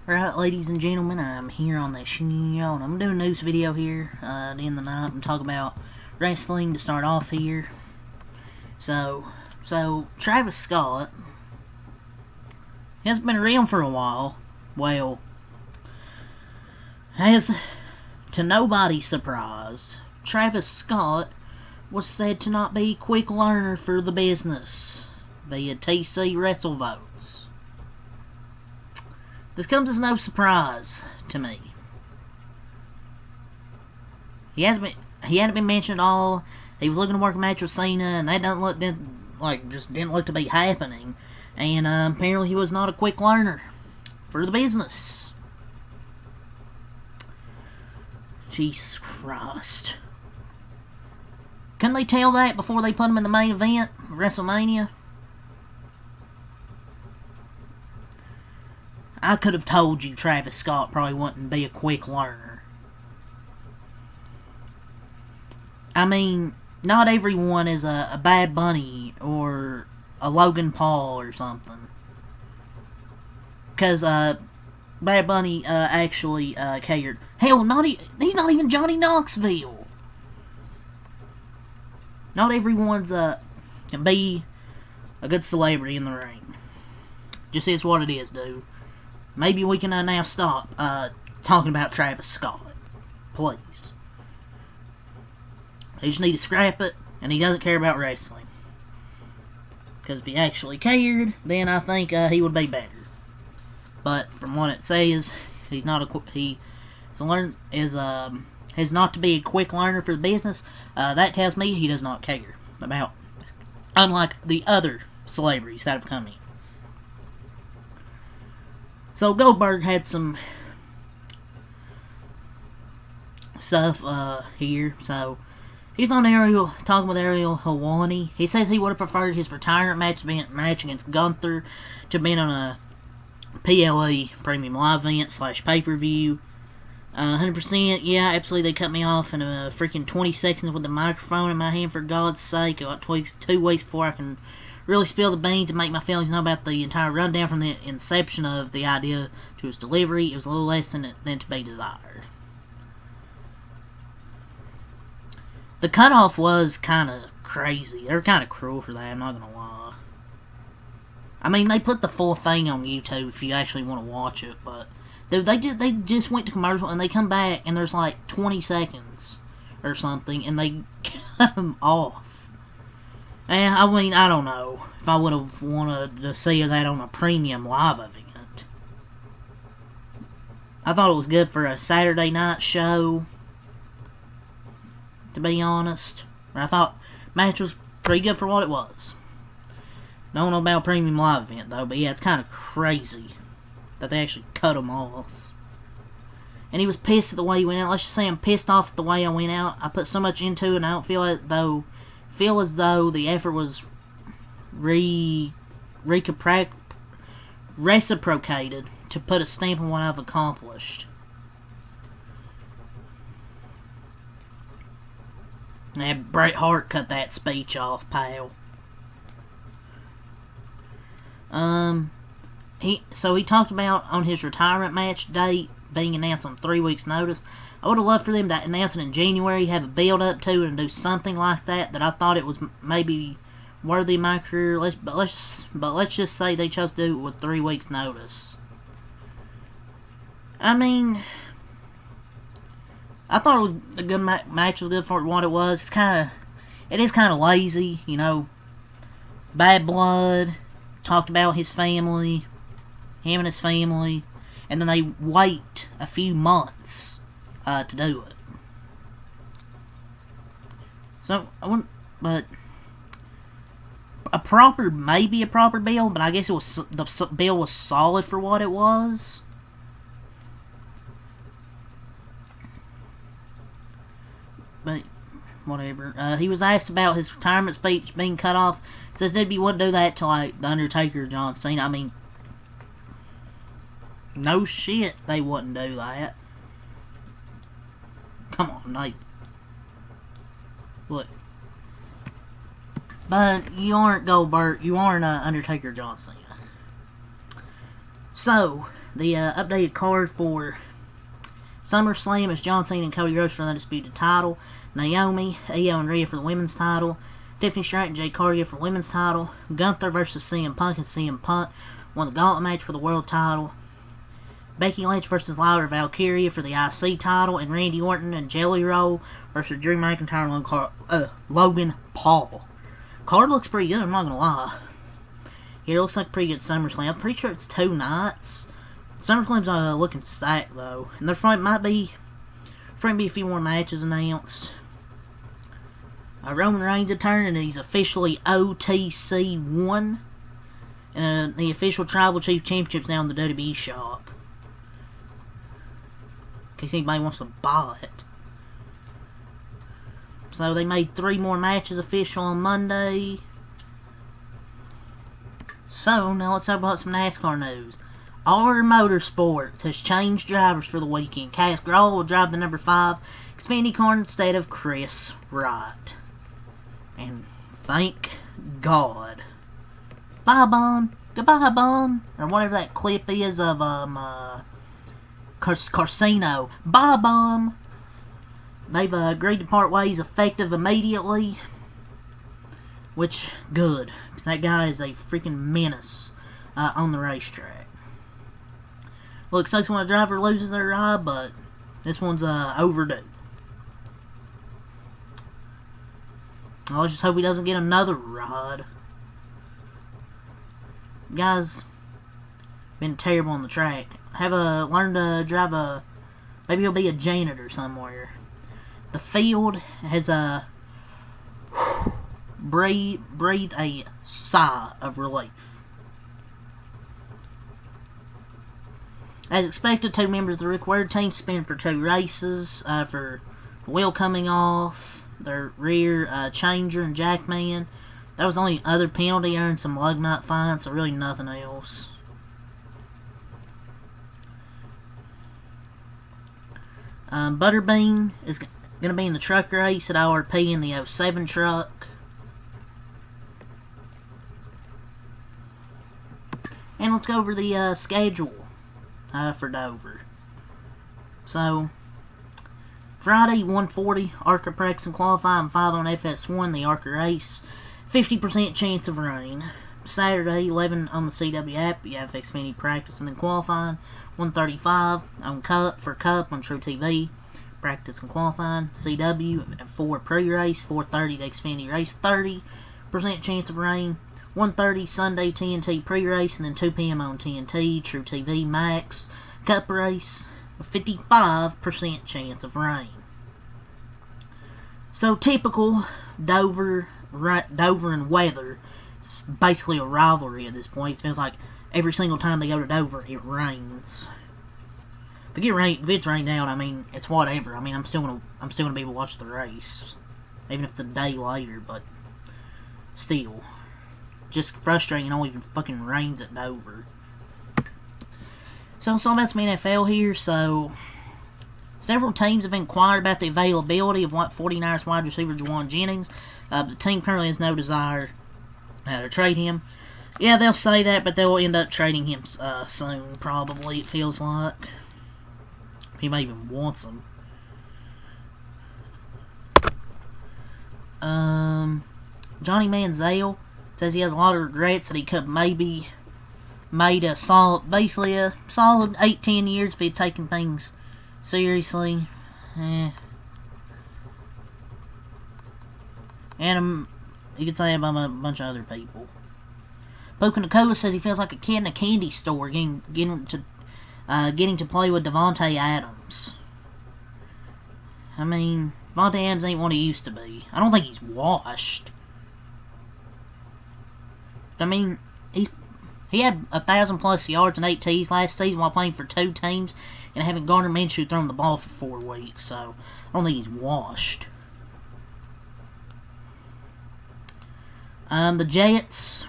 Alright, ladies and gentlemen, I'm here on the show, and I'm doing a news video here in the night. I'm talking about wrestling to start off here. So Travis Scott has been around for a while. Well, as to nobody's surprise, Travis Scott was said to not be a quick learner for the business via TC WrestleVotes. This comes as no surprise to me. He hadn't been mentioned at all. He was looking to work a match with Cena, and that didn't look to be happening. And apparently he was not a quick learner for the business. Jesus Christ. Couldn't they tell that before they put him in the main event, WrestleMania? I could have told you Travis Scott probably wouldn't be a quick learner. I mean, not everyone is a Bad Bunny or a Logan Paul or something. Because Bad Bunny actually cared. Hell, he's not even Johnny Knoxville. Not everyone's can be a good celebrity in the ring. Just is what it is, dude. Maybe we can now stop talking about Travis Scott. Please. They just need to scrap it, and he doesn't care about wrestling. Because if he actually cared, then I think he would be better. But from what it says, he's not has not to be a quick learner for the business. That tells me he does not care about, unlike the other celebrities that have come in. So Goldberg had some stuff here. So he's on Ariel, talking with Ariel Helwani. He says he would have preferred his retirement match against Gunther to have been on a PLE Premium Live event / pay-per-view. 100%, yeah, absolutely. They cut me off in a freaking 20 seconds with the microphone in my hand, for God's sake. About 2 weeks before I can really spill the beans and make my feelings known about the entire rundown from the inception of the idea to its delivery. It was a little less than to be desired. The cutoff was kind of crazy. They were kind of cruel for that, I'm not going to lie. I mean, they put the full thing on YouTube if you actually want to watch it, but dude, they just went to commercial and they come back and there's like 20 seconds or something and they cut them off. And I mean, I don't know if I would have wanted to see that on a premium live event. I thought it was good for a Saturday night show, to be honest. I thought match was pretty good for what it was. Don't know about premium live event though, but yeah, it's kind of crazy that they actually cut him off. And he was pissed at the way he went out. Let's just say I'm pissed off at the way I went out. I put so much into it and I don't feel as though the effort was reciprocated to put a stamp on what I've accomplished. And Bret Hart cut that speech off, pal. He talked about on his retirement match date being announced on 3 weeks' notice. I would have loved for them to announce it in January, have a build up to it, and do something like that. That I thought it was maybe worthy of my career. But let's just say they chose to do it with 3 weeks' notice. I mean, I thought it was a good match. Was good for what it was. It is kind of lazy, you know. Bad blood. Talked about his family, him and his family, and then they wait a few months to do it. So but maybe a proper bill, but I guess the bill was solid for what it was. But whatever. He was asked about his retirement speech being cut off. Says he wouldn't do that to like The Undertaker or John Cena. I mean, no shit, they wouldn't do that. Come on, like, look. But you aren't Goldberg. You aren't Undertaker, John Cena. So, the updated card for SummerSlam is John Cena and Cody Rhodes for the undisputed title. Naomi, Io, and Rhea for the women's title. Tiffany Stratton and Jade Cargill for the women's title. Gunther versus CM Punk, and CM Punk won the gauntlet match for the world title. Becky Lynch versus Lyra Valkyria for the IC title. And Randy Orton and Jelly Roll versus Drew McIntyre and Logan Paul. Card looks pretty good, I'm not going to lie. Yeah, it looks like a pretty good SummerSlam. I'm pretty sure it's 2 nights. SummerSlam's looking stacked, though. And there might be a few more matches announced. Roman Reigns returned, and he's officially OTC 1. And the official Tribal Chief Championship's now in the WWE shop. In case anybody wants to buy it. So they made 3 more matches official on Monday. So, now let's talk about some NASCAR news. R Motorsports has changed drivers for the weekend. Cass Grawl will drive the number 5 Xfinity car instead of Chris Wright. And thank God. Bye, Bum. Goodbye, Bum. Or whatever that clip is of, Carsino. Bye, Bum. They've agreed to part ways effective immediately. Which, good. Because that guy is a freaking menace on the racetrack. Look, sucks when a driver loses their ride, but this one's overdue. Let's just hope he doesn't get another ride. Guy's been terrible on the track. Learn to drive maybe he'll be a janitor somewhere. The field has breathed a sigh of relief. As expected, 2 members of the Rick Ware team spent for 2 races for the wheel coming off, their rear changer and jackman. That was the only other penalty, earned some lug nut fines, so really nothing else. Butterbean is going to be in the truck race at IRP in the 07 truck. And let's go over the schedule for Dover. So, Friday, 140, ARCA practice and qualify, and 5 on FS1, the ARCA race. 50% chance of rain. Saturday, 11 on the CW app, you have Xfinity practice and then qualifying. 135 on Cup on True TV. Practice and qualifying. CW at 4 pre-race. 4:30 the Xfinity race. 30% chance of rain. 1:30 Sunday TNT pre-race, and then 2 p.m. on TNT. True TV Max Cup race. A 55% chance of rain. So typical Dover and weather. It's basically a rivalry at this point. It feels like every single time they go to Dover, it rains. If it's rained out, I mean, it's whatever. I mean, I'm still gonna be able to watch the race, even if it's a day later. But still, just frustrating. It always fucking rains at Dover. So, about some NFL here. So, several teams have inquired about the availability of 49ers wide receiver Juwan Jennings. The team currently has no desire to trade him. Yeah, they'll say that, but they'll end up trading him soon, probably, it feels like. He may even wants him. Johnny Manziel says he has a lot of regrets that he could have maybe made a solid 8-10 years if he'd taken things seriously. And you could say about a bunch of other people. Boca Nicola says he feels like a kid in a candy store getting to play with Devontae Adams. I mean, Devontae Adams ain't what he used to be. I don't think he's washed. I mean, he had 1,000+ yards and 8 TDs last season while playing for 2 teams and having Gardner Minshew thrown the ball for 4 weeks. So, I don't think he's washed. The Jets,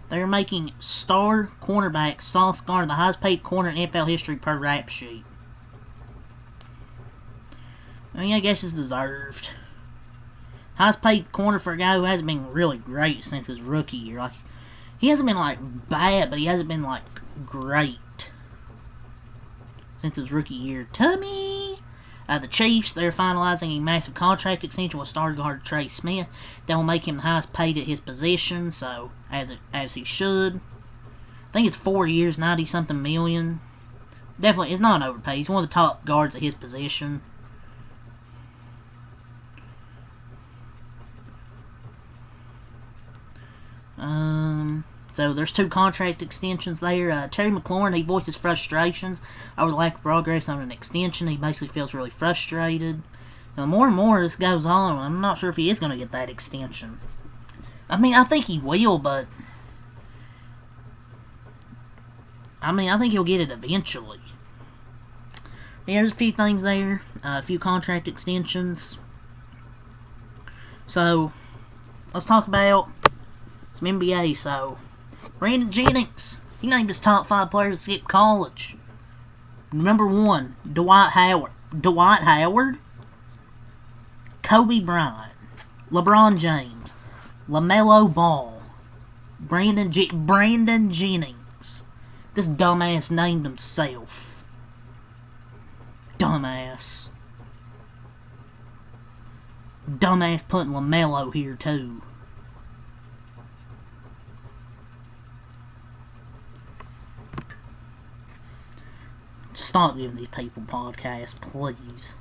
they're making star cornerback Sauce Gardner the highest paid corner in NFL history per rap sheet. I mean, I guess it's deserved. Highest paid corner for a guy who hasn't been really great since his rookie year. Like, he hasn't been, like, bad, but he hasn't been, like, great. since his rookie year. Tummy! The Chiefs, they're finalizing a massive contract extension with star guard Trey Smith. That will make him the highest paid at his position, so as he should. I think it's 4 years, 90-something million. Definitely, it's not an overpay. He's one of the top guards at his position. So there's 2 contract extensions there. Terry McLaurin, he voices frustrations over the lack of progress on an extension. He basically feels really frustrated. Now, more and more this goes on, I'm not sure if he is going to get that extension. I mean, I think he will, but I think he'll get it eventually. Yeah, there's a few things there, a few contract extensions. So, let's talk about some NBA. So, Brandon Jennings, he named his top 5 players to skip college. Number 1, Dwight Howard, Kobe Bryant, LeBron James, LaMelo Ball, Brandon Jennings. This dumbass named himself. Dumbass putting LaMelo here too. Stop giving these people podcasts, please.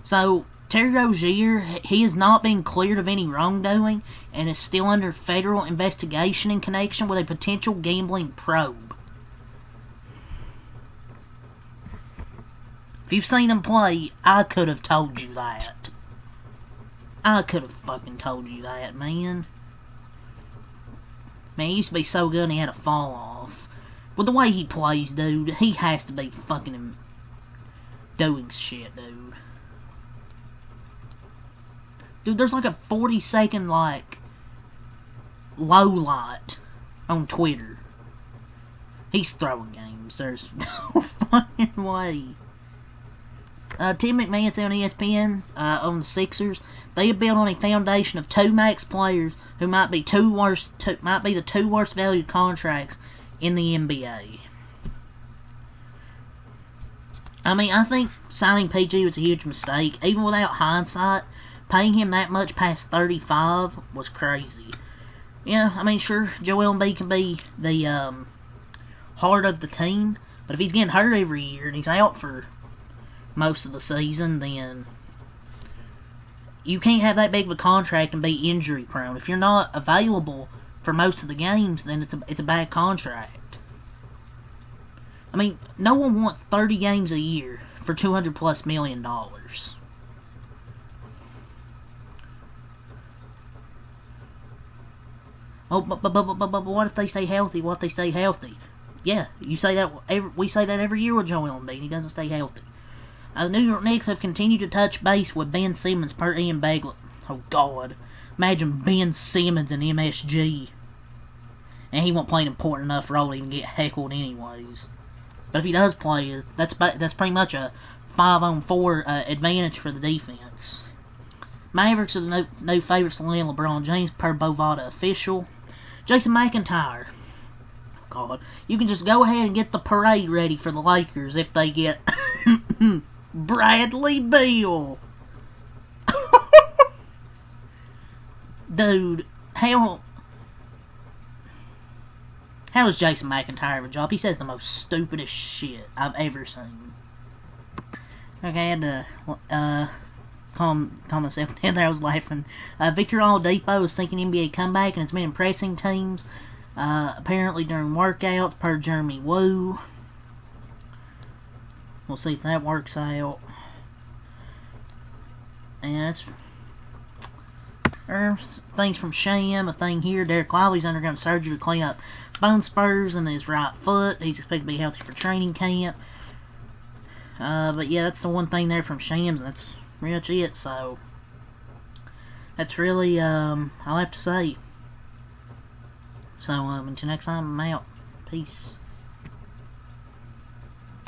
So, Terry Rozier, he has not been cleared of any wrongdoing and is still under federal investigation in connection with a potential gambling probe. If you've seen him play, I could have told you that. I could have fucking told you that, man. Man, he used to be so good and he had a fall off. With the way he plays, dude, he has to be fucking doing shit, dude. Dude, there's like a 40-second, low light on Twitter. He's throwing games. There's no fucking way. Tim McMahon said on ESPN, on the Sixers, they have built on a foundation of 2 max players who might be the 2 worst valued contracts in the NBA. I mean, I think signing PG was a huge mistake. Even without hindsight, paying him that much past 35 was crazy. Yeah, I mean, sure, Joel Embiid can be the heart of the team, but if he's getting hurt every year and he's out for most of the season, then you can't have that big of a contract and be injury prone. If you're not available for most of the games, then it's a bad contract. I mean, no one wants 30 games a year for $200+ million. Oh, but what if they stay healthy? What if they stay healthy? Yeah, you say that. We say that every year with Joel Embiid. He doesn't stay healthy. The New York Knicks have continued to touch base with Ben Simmons per Ian Begley. Oh, God. Imagine Ben Simmons and MSG. And he won't play an important enough role to even get heckled anyways. But if he does play, that's pretty much a 5-on-4 advantage for the defense. Mavericks are the no favorites to land LeBron James per Bovada official. Jason McIntyre. Oh, God. You can just go ahead and get the parade ready for the Lakers if they get Bradley Beal. Dude, how does Jason McIntyre have a job? He says the most stupidest shit I've ever seen. Okay, I had to calm myself down there. I was laughing. Victor Oladipo is sinking NBA comeback and has been impressing teams, apparently during workouts, per Jeremy Woo. We'll see if that works out. And that's things from Sham. A thing here. Derek Lively's undergone surgery to clean up bone spurs in his right foot. He's expected to be healthy for training camp. But yeah, that's the one thing there from Shams. That's pretty much it. So that's really all I have to say. So until next time, I'm out. Peace.